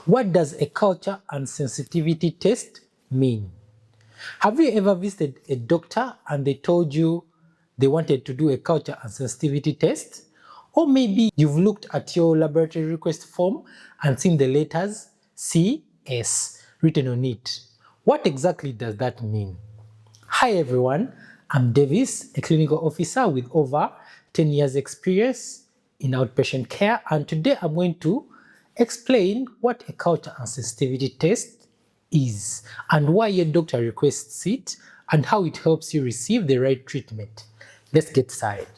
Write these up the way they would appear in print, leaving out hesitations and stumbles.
What does a culture and sensitivity test mean? Have you ever visited a doctor and they told you they wanted to do a culture and sensitivity test? Or maybe you've looked at your laboratory request form and seen the letters CS written on it. What exactly does that mean? Hi everyone, I'm Davis, a clinical officer with over 10 years experience in outpatient care, and today I'm going to explain what a culture and sensitivity test is and why your doctor requests it and how it helps you receive the right treatment. Let's get started.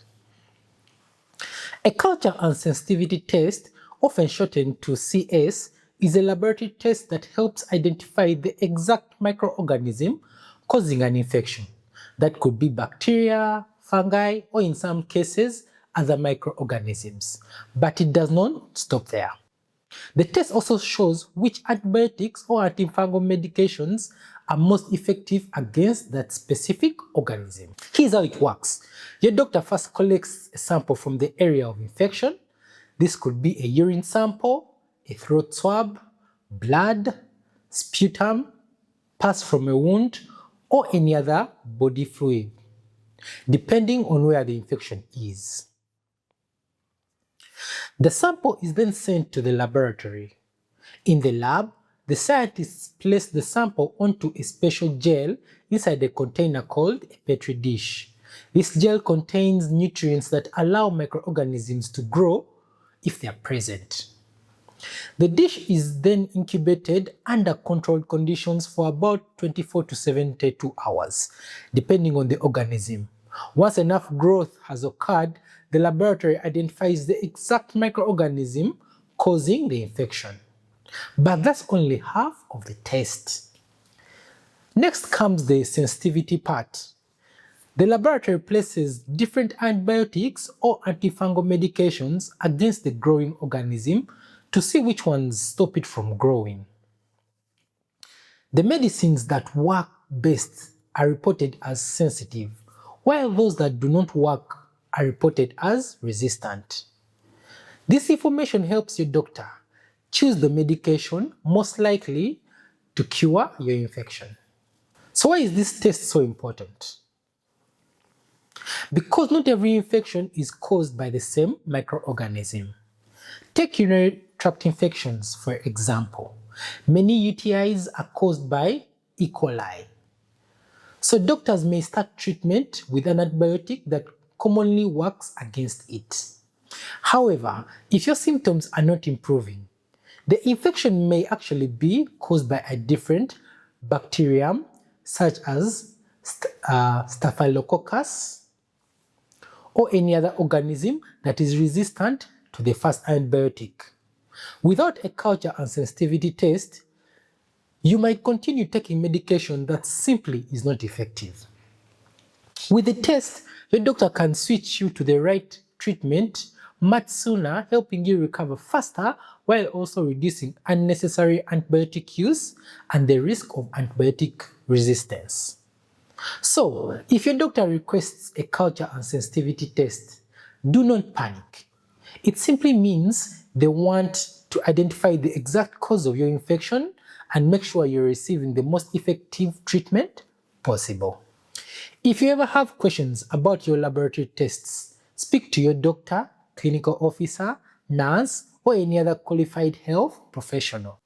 A culture and sensitivity test, often shortened to CS, is a laboratory test that helps identify the exact microorganism causing an infection. That could be bacteria, fungi, or in some cases, other microorganisms. But it does not stop there. The test also shows which antibiotics or antifungal medications are most effective against that specific organism. Here's how it works. Your doctor first collects a sample from the area of infection. This could be a urine sample, a throat swab, blood, sputum, pus from a wound, or any other body fluid, depending on where the infection is. The sample is then sent to the laboratory. In the lab, the scientists place the sample onto a special gel inside a container called a petri dish. This gel contains nutrients that allow microorganisms to grow if they are present. The dish is then incubated under controlled conditions for about 24 to 72 hours, depending on the organism. Once enough growth has occurred, the laboratory identifies the exact microorganism causing the infection. But that's only half of the test. Next comes the sensitivity part. The laboratory places different antibiotics or antifungal medications against the growing organism to see which ones stop it from growing. The medicines that work best are reported as sensitive, while those that do not work are reported as resistant. This information helps your doctor choose the medication most likely to cure your infection. So why is this test so important? Because not every infection is caused by the same microorganism. Take urinary tract infections, for example. Many UTIs are caused by E. coli. So doctors may start treatment with an antibiotic that commonly works against it. However, if your symptoms are not improving, the infection may actually be caused by a different bacterium, such as Staphylococcus, or any other organism that is resistant to the first antibiotic. Without a culture and sensitivity test, you might continue taking medication that simply is not effective. With the test, your doctor can switch you to the right treatment much sooner, helping you recover faster while also reducing unnecessary antibiotic use and the risk of antibiotic resistance. So, if your doctor requests a culture and sensitivity test, do not panic. It simply means they want to identify the exact cause of your infection and make sure you're receiving the most effective treatment possible. If you ever have questions about your laboratory tests, speak to your doctor, clinical officer, nurse, or any other qualified health professional.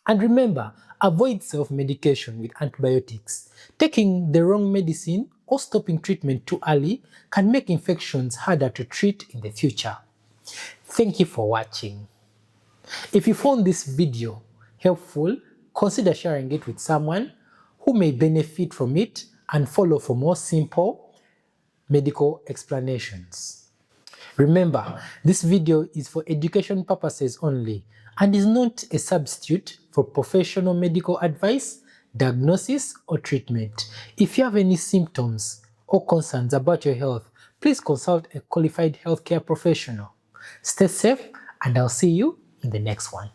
And remember, avoid self-medication with antibiotics. Taking the wrong medicine or stopping treatment too early can make infections harder to treat in the future. Thank you for watching. If you found this video helpful, consider sharing it with someone who may benefit from it and follow for more simple medical explanations. Remember, this video is for education purposes only and is not a substitute for professional medical advice, diagnosis, or treatment. If you have any symptoms or concerns about your health, please consult a qualified healthcare professional. Stay safe, and I'll see you in the next one.